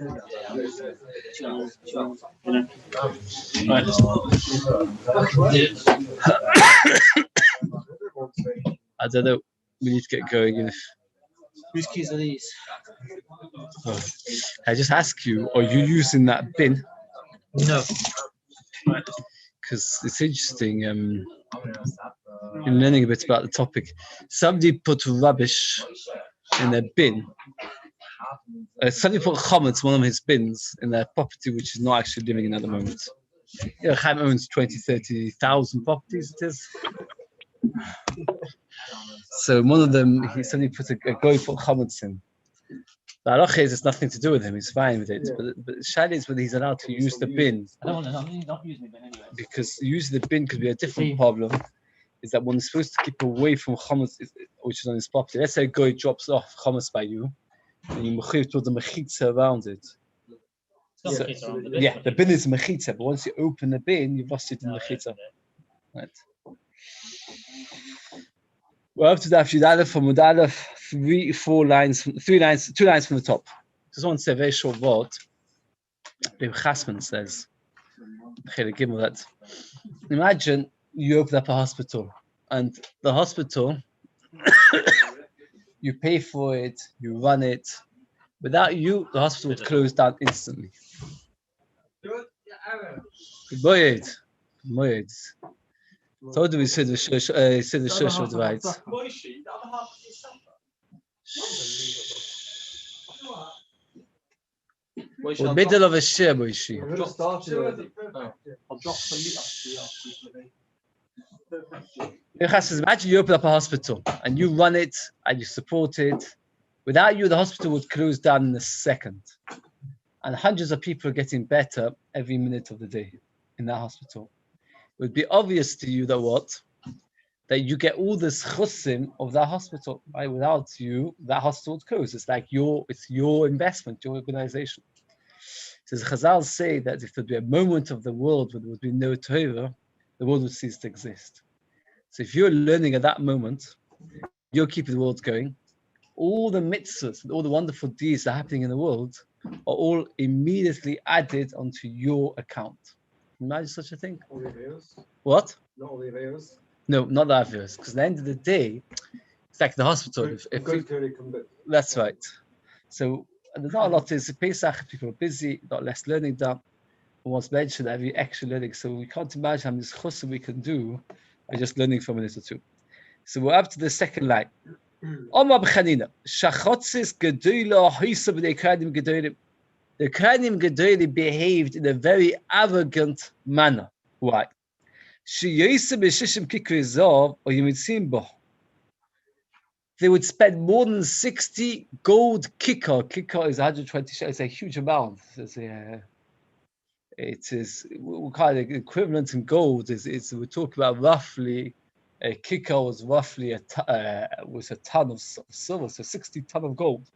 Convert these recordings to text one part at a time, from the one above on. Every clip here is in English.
I don't know. We need to get going. Whose keys are these? Oh. I just ask you, are you using that bin? No. Because it's interesting. In learning a bit about the topic, somebody put rubbish in their bin. Somebody put chametz, one of his bins, in their property, which is not actually living in at the moment. Chaim owns 20,000-30,000 properties. It is. So one of them, he suddenly put a guy put chametz in. The halacha is it's nothing to do with him. He's fine with it. Yeah. But Shadi is whether he's allowed to use the bin. I don't want to. Not using the bin anyway. Because using the bin could be a different problem. Is that one is supposed to keep away from chametz, which is on his property. Let's say a guy drops off chametz by you, and you mechiv to the mechitza around it. So, the bin is mechitza, but once you open the bin, you've lost it in the mechitza. Right. We're up to Daf Yud Aleph from Yud Aleph, 2 lines from the top. Just want to say a very short word. Rabbi Chasman says, that imagine you open up a hospital, and the hospital, you pay for it, you run it. Without you, the hospital would close down instantly. Good boy. Told you we said the Shiur of the right. Middle of a Shiur, Moishi. Imagine you open up a hospital and you run it and you support it. Without you, the hospital would close down in a second. And hundreds of people are getting better every minute of the day in that hospital. It would be obvious to you that you get all the chusim of that hospital. Right? Without you, that hospital would close. It's like it's your investment, your organization. So the Chazal say that if there would be a moment of the world where there would be no Torah, the world would cease to exist. So if you're learning at that moment, you're keeping the world going. All the mitzvahs and all the wonderful deeds that are happening in the world are all immediately added onto your account. Imagine such a thing. All the Aveos? What? Not all the Aveos? No, not the Aveos. Because at the end of the day, it's like the hospital. That's right. So there's not a lot. It's Pesach, people are busy, got less learning done. We once mentioned every extra learning. So we can't imagine how many chusim we can do by just learning for a minute or two. So we're up to the second line. Omar b'chanina, shachotzis gedola hoisa b'nei kranim gedolim. The kranim gedolim behaved in a very arrogant manner. Why? Sheyoisa b'shishim kikri zav or yimitzim bo. They would spend more than 60 gold kikar. Kikar is 120 shekels. It's a huge amount. It is we call it equivalent in gold. We're talking about roughly. A kikar was roughly a ton of silver, so 60 ton of gold.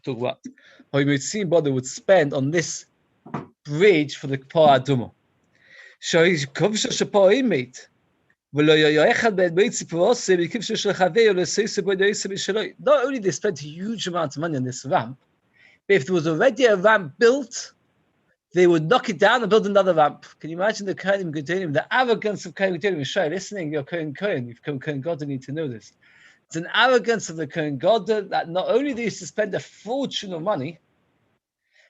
To what? How you would see what they would spend on this bridge for the Par Aduma. So he's mate. Not only they spent a huge amount of money on this ramp, but if there was already a ramp built, they would knock it down and build another ramp. Can you imagine the Kohanim Gedolim, the arrogance of Kohanim Gedolim? Shai, listening, you're Kohen, you've come Kohen Gadol, need to know this. It's an arrogance of the Kohen Gadol that not only they used to spend a fortune of money,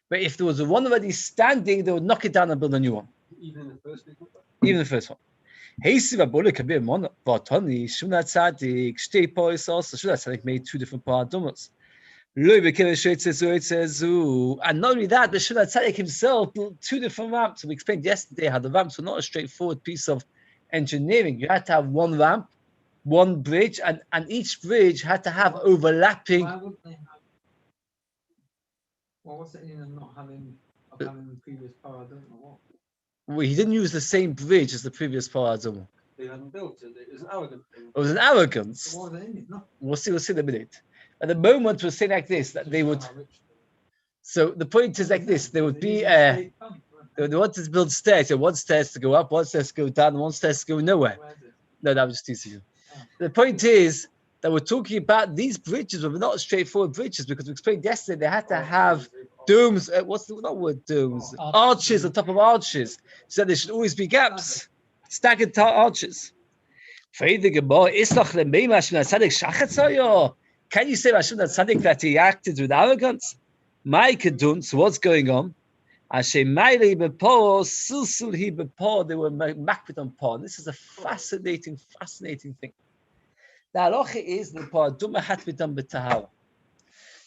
but if there was one already standing, they would knock it down and build a new one. Even the first one? Even the first one. Shuna made 2 different paradumas. And not only that, the Shuna Tzaddik himself built 2 different ramps. We explained yesterday how the ramps were not a straightforward piece of engineering. You had to have one ramp, one bridge, and each bridge had to have overlapping. Why would they have? What was it in not having the previous paradigm or what? Well, he didn't use the same bridge as the previous paradigm. They hadn't built it. It was an arrogant thing. It was an arrogance. So what was it in it? No. We'll see in a minute. At the moment, we're saying like this, that they would. So the point is like this: there would be they wanted to build stairs. So one stairs to go up, one stairs to go down, one stairs to go nowhere. No, that was just teasing you. The point is that we're talking about these bridges were not straightforward bridges because we explained yesterday they had to have Dooms, what's the not word dooms? Arches on top of arches. So there should always be gaps. Staggered arches. Can you say Hashem Tzaddik that he acted with arrogance? My kedunts, what's going on? They were makbid on paw. This is a fascinating thing. The halacha is the paraduma had to be done b'tahara.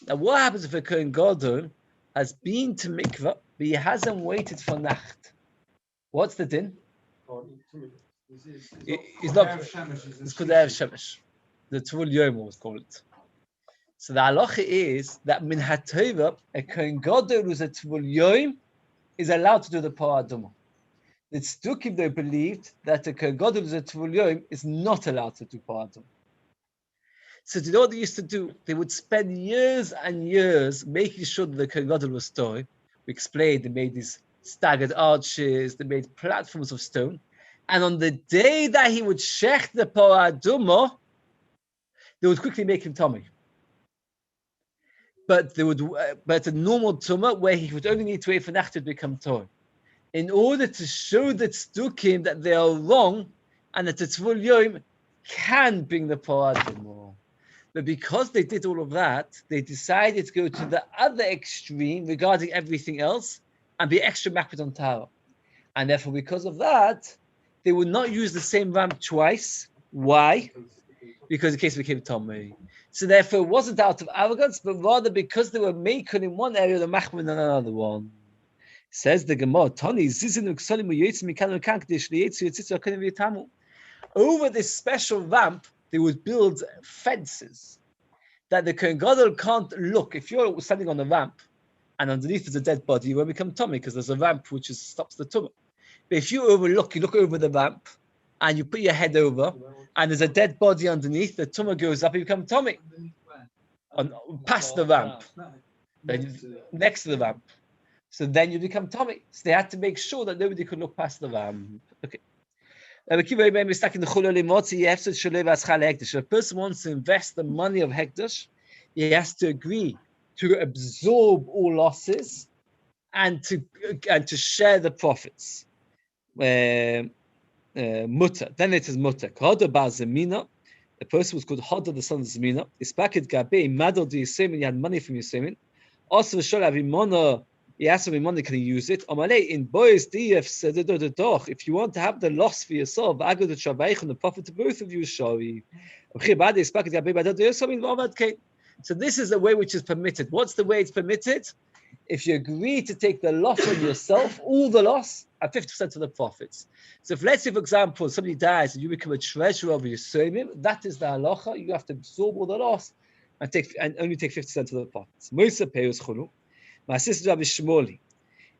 Now, what happens if a Kohen Gadol has been to mikvah, but he hasn't waited for nacht? What's the din? He's not. It's called Erev Shemesh. The Tvul Yomi was called it. So the halacha is that min haTorah, a Kohen Gadol who's a Tvul Yomi is allowed to do the paraduma. The Tzdukim, they believed that a Kohen Gadol who's a Tvul Yomi is not allowed to do paraduma. So you know what they used to do? They would spend years and years making sure that the Kohen Gadol was story. We explained they made these staggered arches, they made platforms of stone. And on the day that he would shech the paraduma, they would quickly make him tummy. But they would, but a normal tumah where he would only need to wait for nacht to become Torah. In order to show the tzdukim that they are wrong and that the Tvul Yom can bring the paraduma. But because they did all of that, they decided to go to the other extreme regarding everything else and be extra makbid on Tara. And therefore, because of that, they would not use the same ramp twice. Why? Because the case became Tomei. So therefore, it wasn't out of arrogance, but rather because they were making in one area, the machmir in another one. Says the Gemara, Tani, over this special ramp, they would build fences that the Kohen Gadol can't look. If you're standing on the ramp and underneath is a dead body, you won't become tummy because there's a ramp which stops the tumah. But if you look over the ramp and you put your head over and there's a dead body underneath, the tumah goes up, you become tummy. Past the ramp. Next to the ramp. So then you become tummy. So they had to make sure that nobody could look past the ramp. Okay. If a person wants to invest the money of Hekdesh, he has to agree to absorb all losses and to share the profits. Mutter. Then it is mutter. Hoda bar Zemina. The person was called Hoda, the son of Zemina. Ispaket gabe madol di Yisemin. He had money from Yisemin. Also, Sholabimona. He asked him, money, can he use it? In Beis, if you want to have the loss for yourself, the profit to both of you, sorry. So this is the way which is permitted. What's the way it's permitted? If you agree to take the loss on yourself, all the loss, at 50% of the profits. So if, let's say, for example, somebody dies and you become a treasurer of your Yisroel, that is the halacha. You have to absorb all the loss and only take 50% of the profits. My sister Rabbi Shmoli.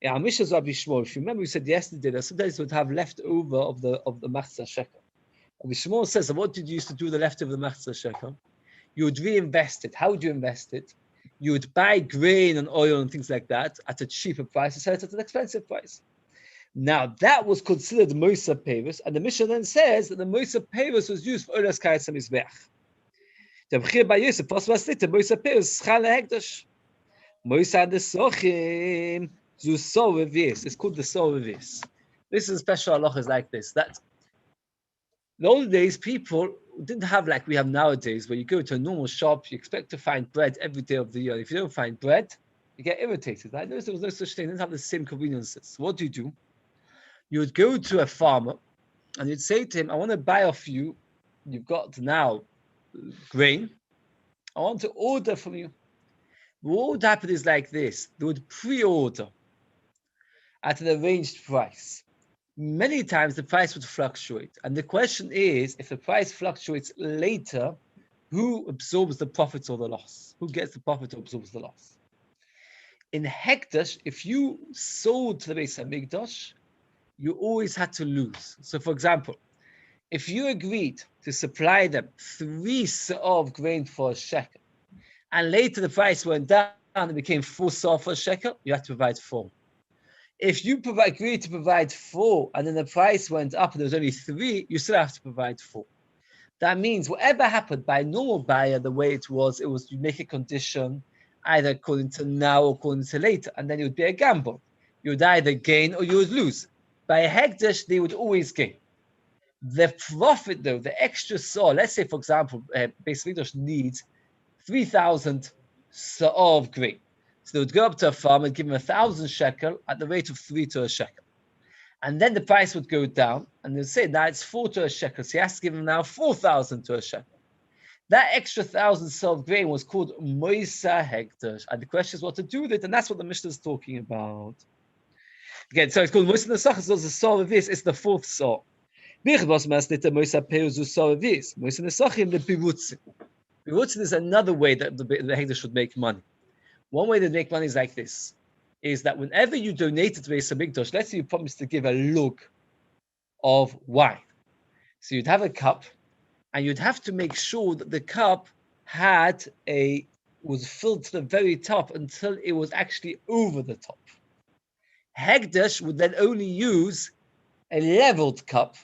Our Mishnah is Rabbi Shmoli. If you remember, we said yesterday that sometimes would have leftover of the machzah shekel. Rabbi Shmoli says, what did you used to do with the leftover of the machzah shekel? You would reinvest it. How would you invest it? You would buy grain and oil and things like that at a cheaper price and sell it at an expensive price. Now that was considered Moisa Perus, and the Mishnah then says that the Moisa Perus was used for Olas Kayas HaMizbeach. The B'chir by Yosef, possible state the Moisa Perus Schal HaHekdash. Moisa the Sochim, Zusorevis. It's called the Sorevis. This is a special halachas like this. That in the old days, people didn't have like we have nowadays, where you go to a normal shop, you expect to find bread every day of the year. If you don't find bread, you get irritated. I noticed there was no such thing. They didn't have the same conveniences. What do? You would go to a farmer and you'd say to him, I want to buy off you. You've got now grain. I want to order from you. What would happen is like this. They would pre-order at an arranged price. Many times the price would fluctuate. And the question is, if the price fluctuates later, who absorbs the profit or the loss? Who gets the profit or absorbs the loss? In Hekdesh, if you sold to the Beis HaMikdash, you always had to lose. So for example, if you agreed to supply them 3 se'ah of grain for a shekel, and later the price went down and it became 4 se'ah for a shekel, you had to provide 4. If you agreed to provide 4 and then the price went up and there was only 3, you still have to provide 4. That means whatever happened by a normal buyer, the way it was you make a condition either according to now or according to later, and then it would be a gamble. You would either gain or you would lose. By a hekdesh, they would always gain. The profit, though, the extra saw, let's say, for example, Beis Mikdash needs 3,000 saw of grain. So they would go up to a farmer and give him 1,000 shekel at the rate of 3 to a shekel. And then the price would go down, and they'd say, now it's 4 to a shekel, so he has to give him now 4,000 to a shekel. That extra 1,000 saw of grain was called moisa hekdesh. And the question is what to do with it, and that's what the Mishnah is talking about. Again, so it's called moisa nesachas. So the saw of this is the fourth saw. Moisa nesachim the birutzin. Birutzin is another way that the hekdesh should make money. One way to make money is like this: is that whenever you donate it to Beis Hamikdash, let's say you promise to give a lug of wine, so you'd have a cup. And you'd have to make sure that the cup was filled to the very top until it was actually over the top. Hekdesh would then only use a leveled cup,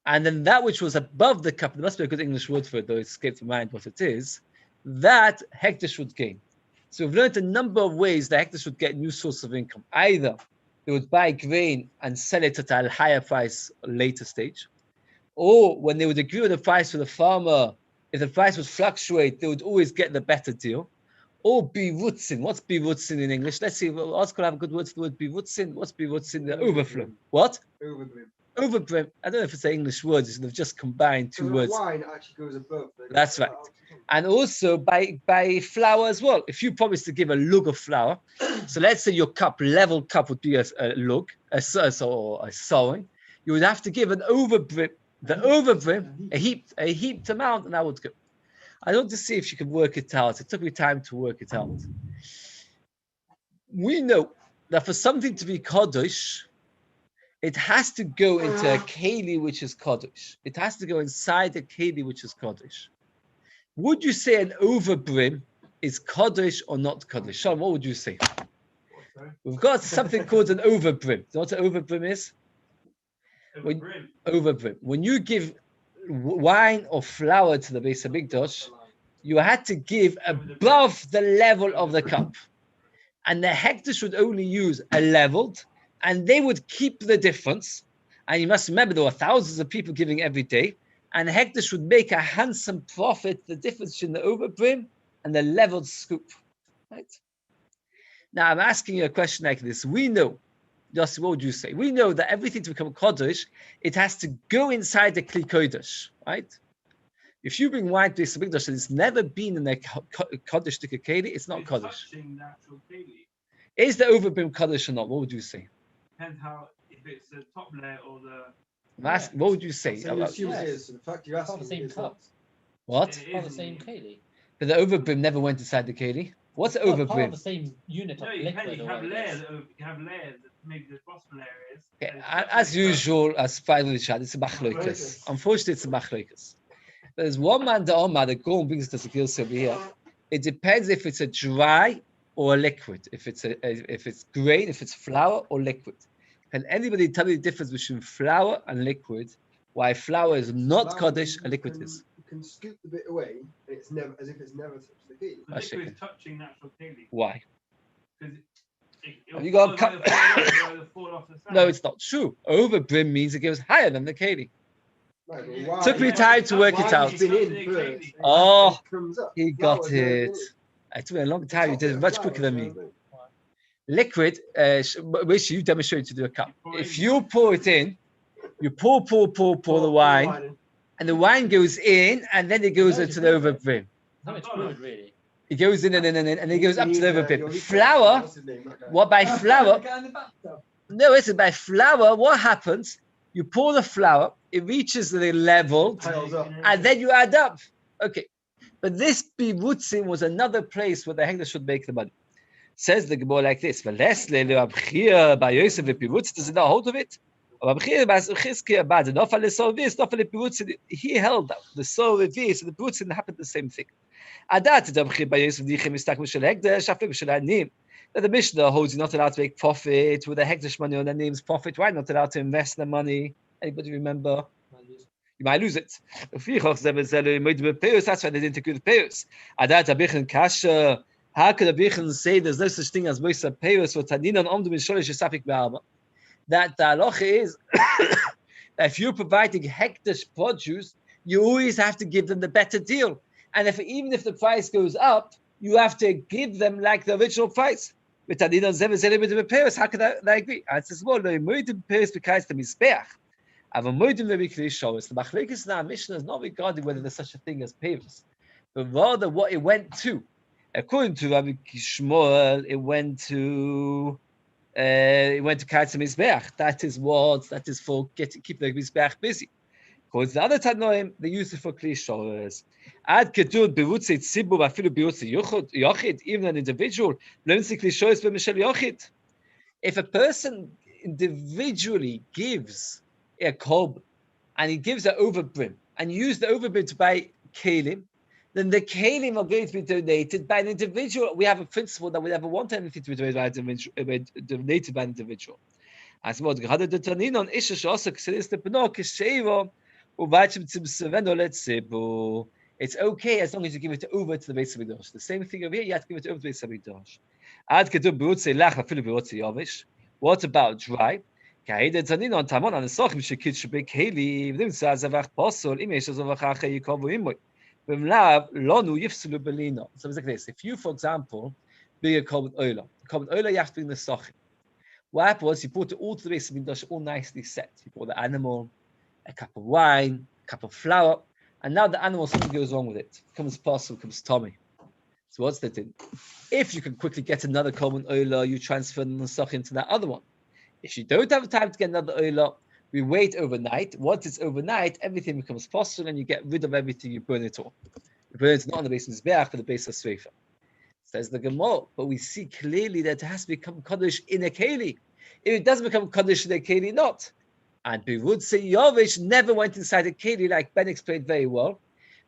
and then that which was above the cup, there must be a good English word for it, though it escaped my mind what it is, that Hekdesh would gain. So we've learned a number of ways that Hekdesh would get a new source of income. Either they would buy grain and sell it at a higher price at a later stage, or when they would agree on the price for the farmer, if the price would fluctuate, they would always get the better deal. Or birutzin. What's birutzin in English? Let's see. Well, Oscar have a good word for the word birutzin. What's birutzin? The overflow. What? Overbrim. Overbrim. I don't know if it's an English word. They've just combined two words. Wine actually goes above. That's right. And also by flour as well. If you promise to give a lug of flour, so let's say your level cup would be a lug, a sowing, you would have to give an overbrim. The overbrim, a heaped amount, and I would go. I want to see if you could work it out. It took me time to work it out. We know that for something to be Kaddish, it has to go into a keli which is Kaddish. It has to go inside a keli which is Kaddish. Would you say an overbrim is Kaddish or not Kaddish? Sean, what would you say? We've got something called an overbrim. Do you know what an overbrim is? Overbrim. When you give wine or flour to the Beis Hamikdash, you had to give above the level of the cup. And the hekdesh would only use a leveled, and they would keep the difference. And you must remember there were thousands of people giving every day, and the hekdesh would make a handsome profit, the difference between the overbrim and the leveled scoop. Right? Now I'm asking you a question like this. We know, just what would you say? We know that everything to become Kaddish, it has to go inside the Kli Kodesh, right? If you bring wine to Beis Hamikdash and it's never been in a Kaddish to Keli, it's not Kaddish. Is the overbrim Kaddish or not? What would you say? Depends how, if it's the top layer or the... What would you say? So you assume it is. In fact, you're It's part asking of the same cup. What? It's part of the same keli. But the overbrim never went inside the Keli. What's the Part of overbrim? the same unit of No, you liquid. have layers. You have layers. Maybe the bottom layer is. Okay, as usual, as finally chat, it's a machloikas. Unfortunately, it's a machloikas. There's one man, the Omar, that go and brings us a gilsa over here. It depends if it's a dry or a liquid. If it's grain, if it's flour or liquid. Can anybody tell me the difference between flour and liquid? Why flour is not Kaddish and liquid is? You can scoop the bit away, and it's never as if it's never touched the key. The liquid is touching natural keli. Why? Because Have you got a cup? fall off the side. No, it's not true. Overbrim means it goes higher than the Keli. Right, well, wine- Took me time to work it out. Wine's been in first, and Oh, it comes up. he got Flour's never it. been in. It took me a long time. You did it Chocolate much flour quicker than is me. never been. Liquid, wish you demonstrate to do a cup. If you pour it in, you pour the wine, and the wine goes in, and then it goes into the overbrim. No, it's fluid, really. It goes in and it goes up to the overbrim. Yomi- Flour, what's his name, that guy? what by flour? Guy in the bathtub. No, listen, by flour, what happens? You pour the flour, it reaches the level, Piles up. and then you add up. Okay. But this birutzin was another place where the hekdesh should make the money. Says the Gemara like this: does it not hold of it? He held up the soul of this, and the birutzin happened the same thing. That the Mishnah holds you not allowed to make profit with the hekdesh money on their name's profit. Why not allowed to invest the money? Anybody remember? You might lose it. That's why they didn't agree with the payers. How could a Bichan say there's no such thing as Moisa Peiros or Tadinan Omdu Misholish Yisapik Be'alma? That the halacha is that if you're providing hektish produce, you always have to give them the better deal. And even if the price goes up, you have to give them like the original price. With Tadinan Zev with the Peiros, how could I agree? And it says, well, no, Moedim Peiros because the Mizbeach. The Machlekes in our Mishnah is not regarding whether there's such a thing as Peiros, but rather what it went to. According to Rabbi Shmuel, it went to Kaitz Mizbeach. That is for keep the Mizbeach busy. Because the other Tanoim, they use it for Kli Shoros. Ad Kedur Berutze Tzibur Afilu Berutze Yochid, even an individual learns the Kli Shoros b'Mishal Yochid. If a person individually gives a kob and he gives an overbrim and you use the overbrim to buy kelim, then the kelim are going to be donated by an individual. We have a principle that we never want anything to be donated by an individual. As what gerade the Taninon is also considers the Penok Sheva it's okay as long as you give it over to the Beis Hamikdash. The same thing over here, you have to give it over to the Beis Hamikdash. Ad kedu berutze lach afilu berutze yavish. What about dry? Kaide Taninon tamon an sochim shekit shebek heli v'dim zazavach posol im yesh zavach ache yikavu imoy. V'mlav lonu yifsulu belino. So it's like this. If you, for example, bring a korban oila, you have to bring the sochim. What happened was he brought it all to the Beis Hamikdash, all nicely set. He brought the animal, a cup of wine, a cup of flour, and now the animal, something goes wrong with it. Comes parcel, comes Tommy. So what's the thing? If you can quickly get another korban oila, you transfer the nesach into that other one. If you don't have time to get another oila, we wait overnight. Once it's overnight, everything becomes possible, and you get rid of everything. You burn it all. You burn it not on the base of Mizbeach, but the base of Sreifa. Says the Gemara, but we see clearly that it has to become Kaddish in a Keli. If it doesn't become Kaddish in a Keli, not. And Berutze Yovesh never went inside a Keli, like Ben explained very well,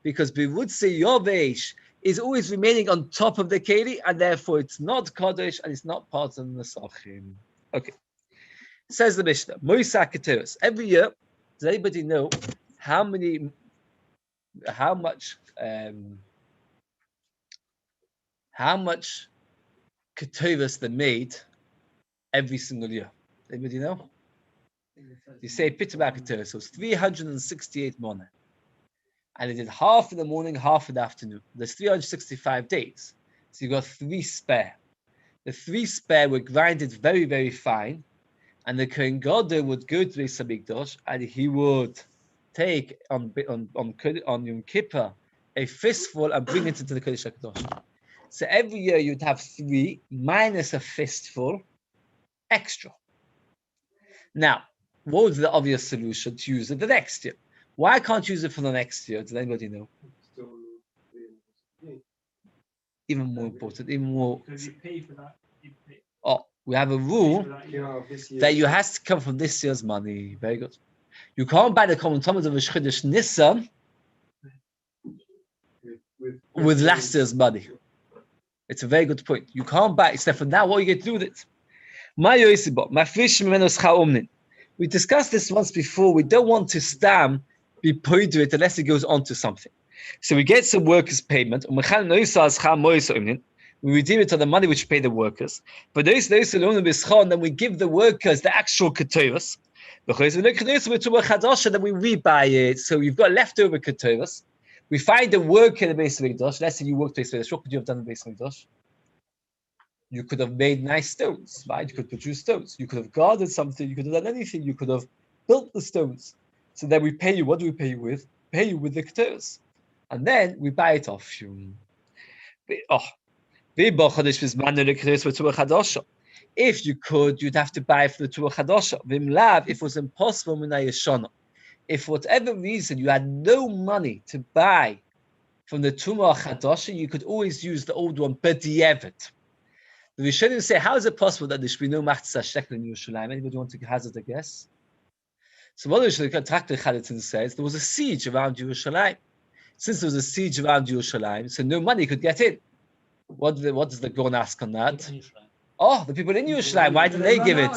because Berutze Yovesh is always remaining on top of the Keli, and therefore it's not Kaddish and it's not part of the Nesachim. Okay. Says the Mishnah, Moisa Keteros. Every year, does anybody know how much Keteros they made every single year? Anybody know? You say Pitaba Keteros, so it's 368 morning. And they did half in the morning, half in the afternoon. There's 365 days. So you got 3 spare. The 3 spare were grinded very, very fine. And the Kohen Gadol would go to the Beis Hamikdash and he would take on Yom Kippur a fistful and bring it into the Kodesh HaKadosh. So every year you'd have 3 minus a fistful extra. Now, what would be the obvious solution to use it the next year? Why can't you use it for the next year? Does anybody know? Even more important, even more. Because you pay for that. Oh, we have a rule that you has to come from this year's money. Very good. You can't buy the common Thomas of a Chodesh Nisan with last year's money. It's a very good point. You can't buy, except for now, what are you going to do with it? We discussed this once before. We don't want to be paid to it unless it goes on to something. So we get some workers' payment. We redeem it on the money which pay the workers. But those alone, then we give the workers the actual keteros. Then we rebuy it. So you've got leftover keteros. We find a worker in the Beis Hamikdash. Let's say you worked Beis Hamikdash. What could you have done in the Beis Hamikdash? You could have made nice stones, right? You could produce stones. You could have guarded something. You could have done anything. You could have built the stones. So then we pay you. What do we pay you with? Pay you with the keteros. And then we buy it off you. If you could, you'd have to buy for the Tuah Chadosha. If it was impossible, if for whatever reason you had no money to buy from the Tuah Chadosha, you could always use the old one, B'di'evet. The Rishonim say, how is it possible that there should be no Machzah Shekel in Yerushalayim? Anybody want to hazard a guess? So what the Traktor Chaditzin says, there was a siege around Yerushalayim. Since there was a siege around Yerushalayim, so no money could get in. What does the Gon ask on that? Oh, the people in Yerushalayim, why didn't they give it?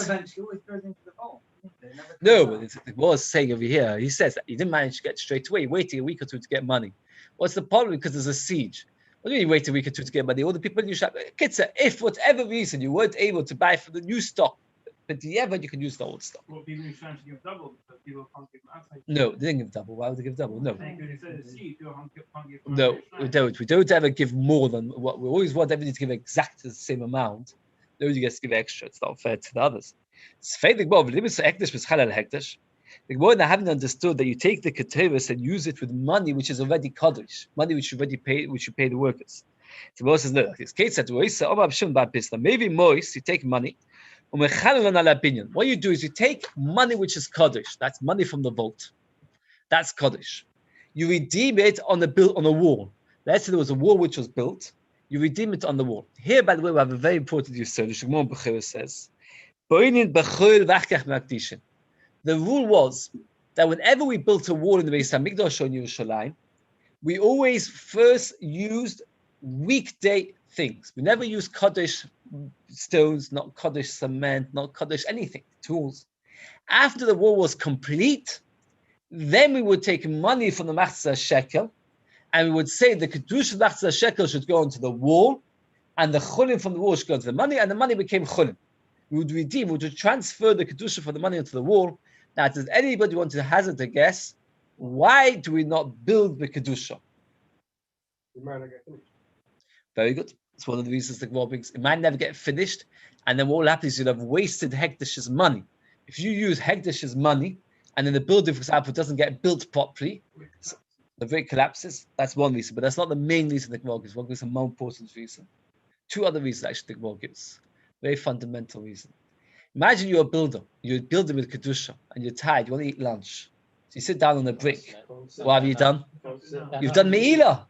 No, but it was saying over here, he says that he didn't manage to get straight away, waiting a week or two to get money. What's the problem? Because there's a siege. What do you mean wait a week or two to get money? All the people in your shop. Kitzer, if for whatever reason you weren't able to buy for the new stock, but the ever you can use the old stock. Well, people are trying to give double because people can't give outside. No, they didn't give double. Why would they give double? No. Because it says see, people can't give. No, we don't. We don't ever give more than what we always want everybody to give exactly the same amount. Nobody gets to give extra. It's not fair to the others. It's fair the hektish. The Gemara haven't understood that you take the keteris and use it with money which is already kaddish, money which you already pay, which you pay the workers. So Gemara says, no, it's Kate said, maybe moist, you take money. What you do is you take money which is kaddish, that's money from the vault. That's kaddish. You redeem it on a wall. Let's say there was a wall which was built. You redeem it on the wall. Here, by the way, we have a very important use. The Shemon Bechir says, the rule was that whenever we built a wall in the Beis Hamikdash or in Yerushalayim, we always first used weekday things. We never used kaddish stones, not kaddish cement, not kaddish anything, tools. After the wall was complete, then we would take money from the Machzah Shekel, and we would say the Kedusha Machzah Shekel should go onto the wall, and the Chulim from the wall should go into the money, and the money became Chulim. We would redeem, we would transfer the Kedusha for the money onto the wall. Now, does anybody want to hazard a guess? Why do we not build the Kedusha? It might not get finished. Very good. It's one of the reasons the Gemara brings. It might never get finished, and then what will happen is you'll have wasted Hekdash's money. If you use Hekdash's money, and then the building, for example, doesn't get built properly, the brick collapses, that's one reason, but that's not the main reason the Gemara gives. One gives a more important reason. Two other reasons actually the Gemara gives. Very fundamental reason. Imagine you're a builder. You're building with Kedusha, and you're tired. You want to eat lunch. So you sit down on a brick. What have you done? You've done Me'ilah.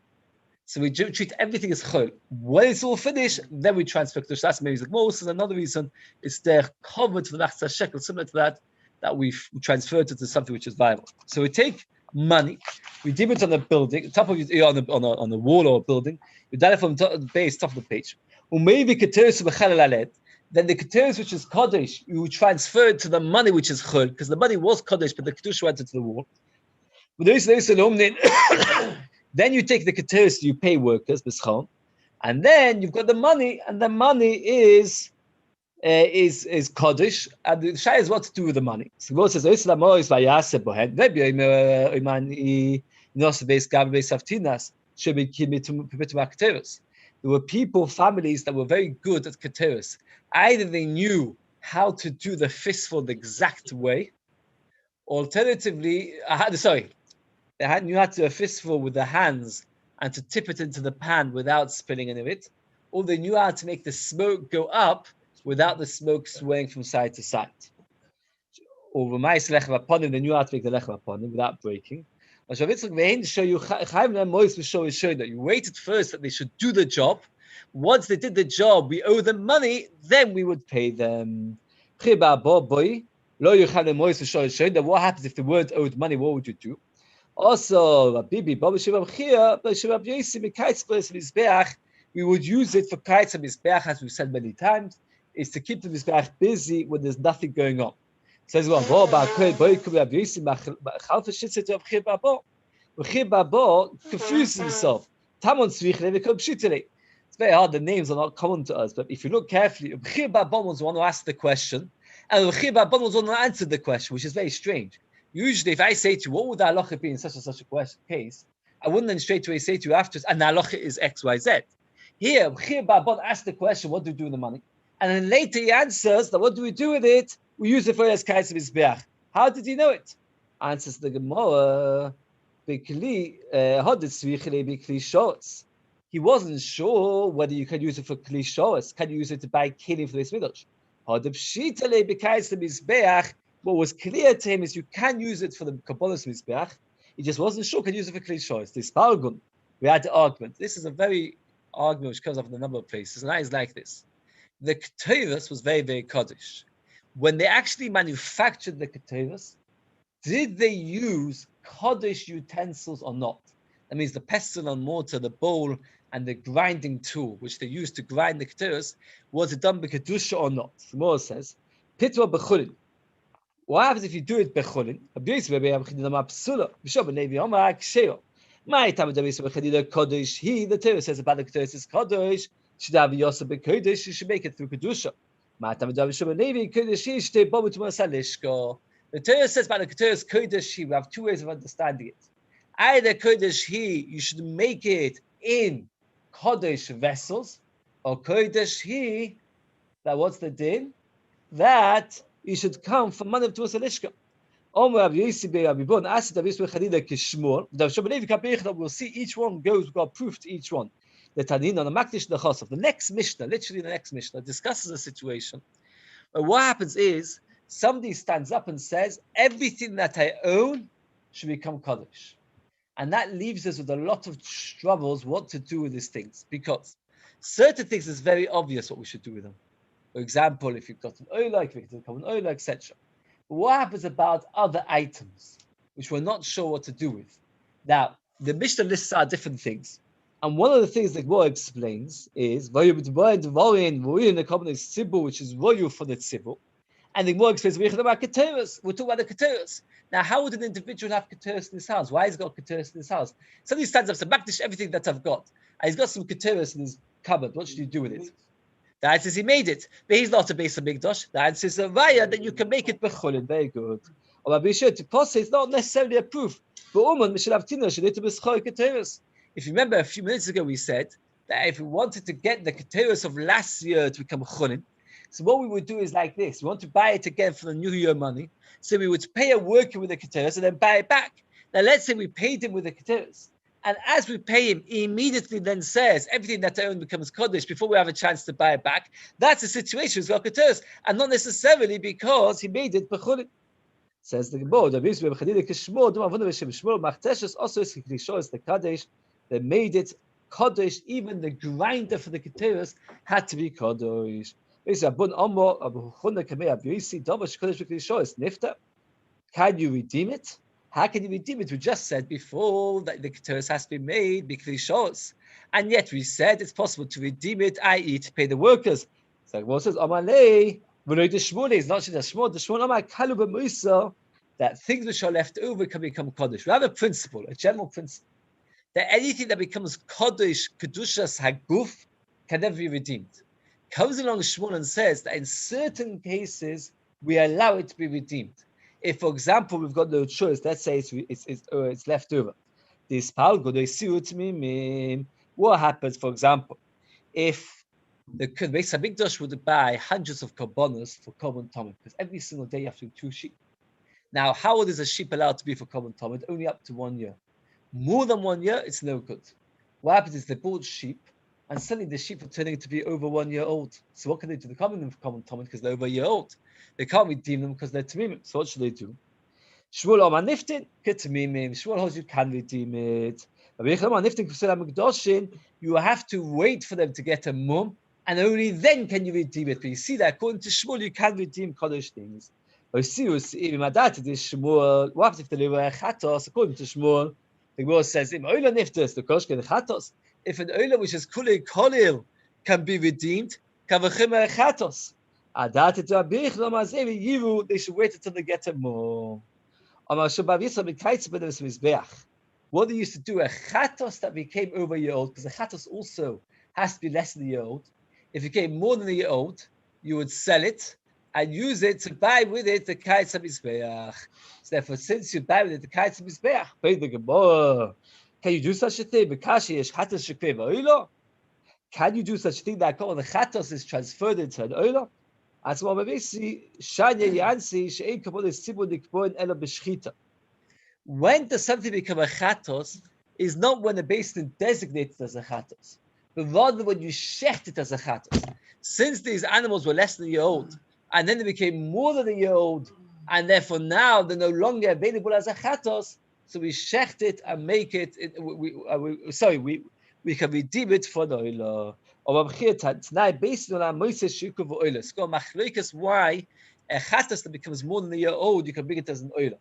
So we treat everything as chol. When it's all finished, then we transfer Kedusha. That's maybe the most. And another reason is they're covered to the Machzah Shekel, similar to that we've transferred it to something which is viable. So we take money, we dip it on the building, top of it, on the wall or a building. We done it from the base, top of the page. Then the keteris which is kaddish, you transfer it to the money which is chol, because the money was kaddish, but the kedusha went into the wall. Then you take the keteris, you pay workers, b'schon, and then you've got the money, and the money is kaddish, and the shai is what to do with the money. So God says, there were people, families that were very good at keteris. Either they knew how to do the fistful the exact way, alternatively, they knew how to do a fistful with the hands and to tip it into the pan without spilling any of it, or they knew how to make the smoke go up without the smoke swaying from side to side. Or they knew how to make the lechem aponim without breaking. You waited first that they should do the job. Once they did the job, we owe them money, then we would pay them. Then what happens if they weren't owed money? What would you do? Also, we would use it for kites and mizbeach, as we've said many times, is to keep the mizbeach busy when there's nothing going on. Says one, confuses himself. It's very hard, the names are not common to us, but if you look carefully, B'chir Babon was the one who asked the question, and B'chir Babon was the one who answered the question, which is very strange. Usually, if I say to you, what would the halacha be in such and such a case, I wouldn't then straight away say to you afterwards, and the halacha is X, Y, Z. Here, B'chir Babon asked the question, what do we do with the money? And then later he answers that what do we do with it? We use it for as kites of mizbeach. How did he know it? Answers the Gemara, he wasn't sure whether you can use it for kli shores. Can you use it to buy kelim for this midrash? What was clear to him is you can use it for the kabbalas mizbeach. He just wasn't sure can you use it for kli shores. This pargun, we had the argument. This is a very argument which comes up in a number of places, and that is like this: the keteris was very, very kaddish. When they actually manufactured the keteris, did they use kaddish utensils or not? That means the pestle and mortar, the bowl, and the grinding tool, which they used to grind the keteris, was it done by kedusha or not? The Gemara says, "Pitva bechulin." What happens if you do it bechulin? My time of the Kodesh, the Torah says about the Keteris is Kodesh, should have Yosef be Kodesh, you should make it through Kedusha. My time of the Levi, Kodesh, should bow to Masalishko. The Torah says about the Keteris Kodesh, we have two ways of understanding it. Either Kodesh, you should make it in Kodesh vessels, or Kodesh, that what's the din? That you should come from Manav to Masalishko. We'll see each one goes, we've got proof to each one. The Tanin on the Makdish the Chosov. The next Mishnah, literally the next Mishnah, discusses a situation where what happens is somebody stands up and says, everything that I own should become Kaddish. And that leaves us with a lot of troubles what to do with these things, because certain things is very obvious what we should do with them. For example, if you've got an oila, if you've got an oila, etc. What happens about other items which we're not sure what to do with? Now, the Mishnah lists out different things. And one of the things that Gemara explains is which is voyu for the tzibur. And the Gemara explains we're talking about the keteros. Now, how would an individual have keteros in his house? Why has he got keteros in his house? Somebody stands up and says, "Makdish everything that I've got." And he's got some keteros in his cupboard. What should you do with it? The answer is he made it, but he's not a Beis Hamikdash. The answer is a raya that you can make it bechulin. Very good. Or Rabbi Shiur to posse is not necessarily a proof. But if you remember a few minutes ago, we said that if we wanted to get the keteros of last year to become chulin, so what we would do is like this: we want to buy it again for the new year money. So we would pay a worker with the keteros and then buy it back. Now let's say we paid him with the keteros. And as we pay him, he immediately then says, everything that I own becomes Kodesh before we have a chance to buy it back. That's a situation with Keteros, and not necessarily because he made it Bechulin. Says the Gemara, they made it Kodesh, even the grinder for the Keteros had to be Kodesh. Can you redeem it? How can you redeem it? We just said before that the keteros has to be made b'klishos, and yet we said it's possible to redeem it, i.e., to pay the workers. So what says Amalei? It's not just a shmur. The shmur Amar kalu b'muisa that things which are left over can become kodesh. We have a principle, a general principle, that anything that becomes kodesh, kedushas haguf, can never be redeemed. Comes along Shmuel and says that in certain cases we allow it to be redeemed. If, for example, we've got no choice, let's say it's left over. What happens, for example, if the Beis Hamikdash would buy hundreds of korbanos for korban tamid, because every single day you have to do 2 sheep. Now, how old is a sheep allowed to be for korban tamid? Only up to 1 year. More than 1 year, it's no good. What happens is they bought sheep, and suddenly the sheep are turning to be over 1 year old. So what can they do? They can't redeem them for korban tamid because they're over a year old. They can't redeem them because they're tamimim. So what should they do? Shmuel Omar Niftin, ketamimim. Shmuel holds you can redeem it. You have to wait for them to get a mum, and only then can you redeem it. But you see that according to Shmuel, you can redeem Kodesh things. What happens if the liver chatos? According to Shmuel, the Gemara says, If an oila which is kulei kolil can be redeemed, kavachim chatos. They should wait until they get a mum. What they used to do, a chatos that became over a year old, because a chatos also has to be less than a year old. If it became more than a year old, you would sell it and use it to buy with it the kaitz hamizbeach. So therefore, since you buy with it the kaitz hamizbeach, pay the Gemara. Can you do such a thing? Can you do such a thing that the chatos is transferred into an oila? As well, when does something become a chatos is not when the basin designated as a chatos, but rather when you shecht it as a chatos. Since these animals were less than a year old, and then they became more than a year old, and therefore now they're no longer available as a chatos, so we shecht it and make it. We can redeem it for the oila. Or tonight, based on our Moses Shikuv oila, so machlokas why a chatas that becomes more than a year old, you can bring it as an oila.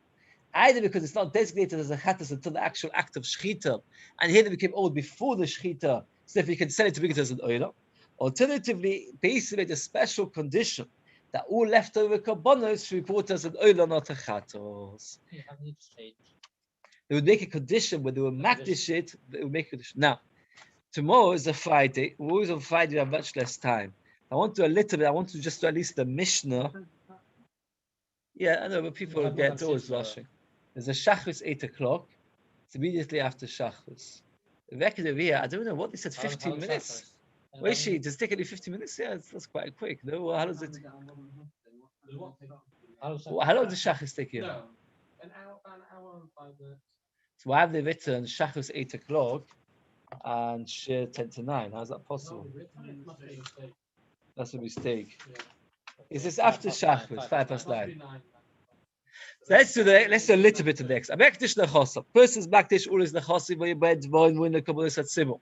Either because it's not designated as a chatas until the actual act of shchita, and here they became old before the shchita, so if you can sell it to bring it as an oila. Alternatively, basically a special condition that all leftover korbanos should be brought as an oila, not a chatos. You have each stage. They would make a condition where they would makdish it. They would make a condition. Now, tomorrow is a Friday. Always on Friday we have much less time. I want to do a little bit. I want to just do at least the Mishnah. Yeah, I know, but people have get more always than rushing. There's a Shachris 8 o'clock. It's immediately after Shachris. Back over here, I don't know what they said. 15 minutes. Wait, does it take only 15 minutes? Yeah, that's quite quick. No, how does it? How long does Shachris take here? No, an hour and 5 minutes. So why have they written Shachris 8 o'clock and Shir 10 to 9? How's that possible? That's a mistake. Is this after Shachris? 5 past 9. So let's do a little bit of next. Makdish lechosam. Person's makdish always lechosim where you bed voin when the kabbalah at simul.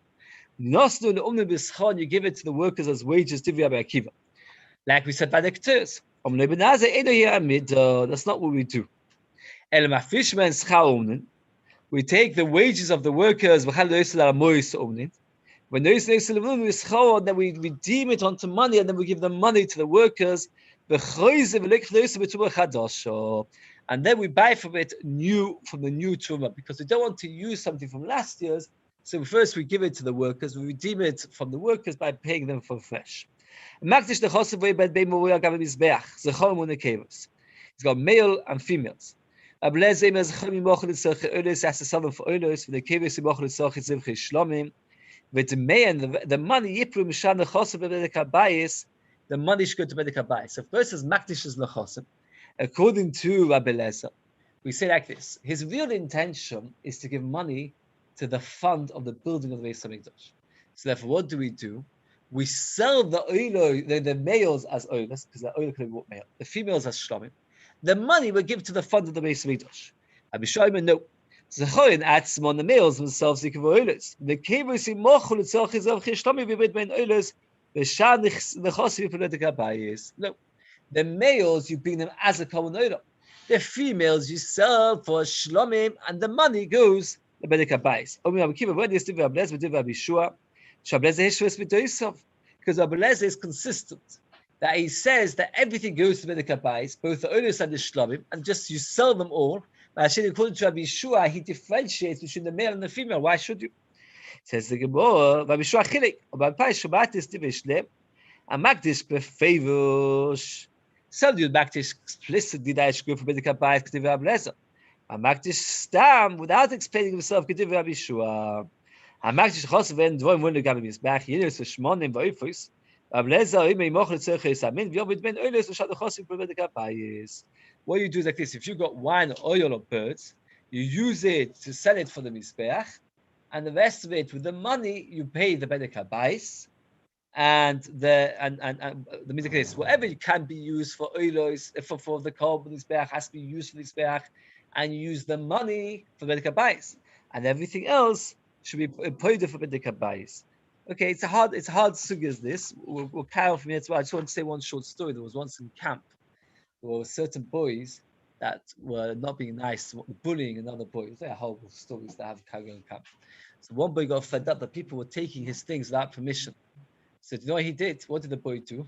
Nosnu ne'umnu b'schon, you give it to the workers as wages. Tivya be'akiva. Like we said by the keters. That's not what we do. We take the wages of the workers. When then we redeem it onto money, and then we give the money to the workers. And then we buy from it from the new truma, because we don't want to use something from last year's. So first we give it to the workers, we redeem it from the workers by paying them for fresh. It's got male and females. With the money, the money should go to Bedek Habayis. So first is Makdish is Lechosim. According to Rabbi Lezer, we say like this: his real intention is to give money to the fund of the building of the Beis Hamikdash. So therefore, what do? We sell the males as oilers, because the oiler can be bought male. The females as shlomim. The money we give to the fund of the Beis Hamikdash. Rabbi Shimon, no. Zechoyin atzmon, the males themselves they give oilers. The kevus imochul itzelch is of chishlomim v'bed ben oilers. No, the males you bring them as a common oiler. The females you sell for shlomim, and the money goes to Bedek Habayis. Because Rabbi Lezer is consistent that he says that everything goes to Bedek Habayis, both the oilers and the shlomim, and just you sell them all. But actually, according to Rabbi Yisroel, he differentiates between the male and the female. Why should you? Says the Gemara, Rabbi Yisroel chilik, Rabbi Shabbat is divishlim, and Makdish befavos. Some do Makdish explicitly that I should go for Bedek Habayis because Rabbi Lezer. And Makdish stam without explaining himself because Rabbi Yisroel. And Makdish chos when dvoim when the Gabi is back. Yinus shmonim v'oifus. Rabbi Lezer imei mochel tzerches amin v'yovid ben oilus v'shad chosim for Bedek Habayis. What you do is like this: if you got wine, oil, or birds, you use it to sell it for the mizbeach, and the rest of it, with the money, you pay the Bedek Habayis, and the mizbeach is whatever can be used for oilos for the korban mizbeach has to be used for the mizbeach, and you use the money for Bedek Habayis, and everything else should be paid for Bedek Habayis. Okay, it's a hard sugya as this. We'll carry on from here. I just want to say one short story. There was once in camp. There were certain boys that were not being nice, bullying another boy. They're horrible stories that have carried on in camp. So one boy got fed up that people were taking his things without permission. So you know what he did? What did the boy do?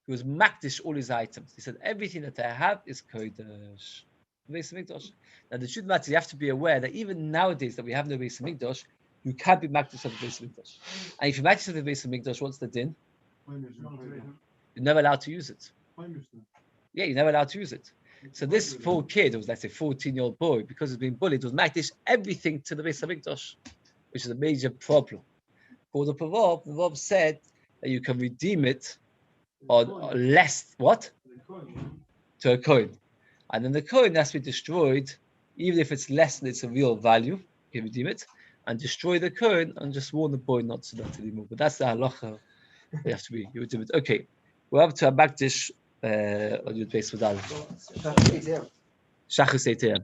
He was makdish all his items. He said, everything that I have is kodesh. Beis Hamikdash. Now the truth matters, you have to be aware that even nowadays that we have no Beis Hamikdash, you can't be makdish of the Beis Hamikdash. And if you makdish of the Beis Hamikdash, what's the din? You're never allowed to use it. Yeah, you're never allowed to use it. So this poor kid, it was let's say 14-year-old boy, because he's been bullied, was makdish everything to the Beis Hamikdash, which is a major problem. For the Rav said that you can redeem it or less what? To a coin. And then the coin has to be destroyed, even if it's less than its real value, you can redeem it, and destroy the coin and just warn the boy not to do that anymore. But that's the halacha. You have to be, you redeem it. Okay. We're up to a makdish on your base with Shachris 8 a.m.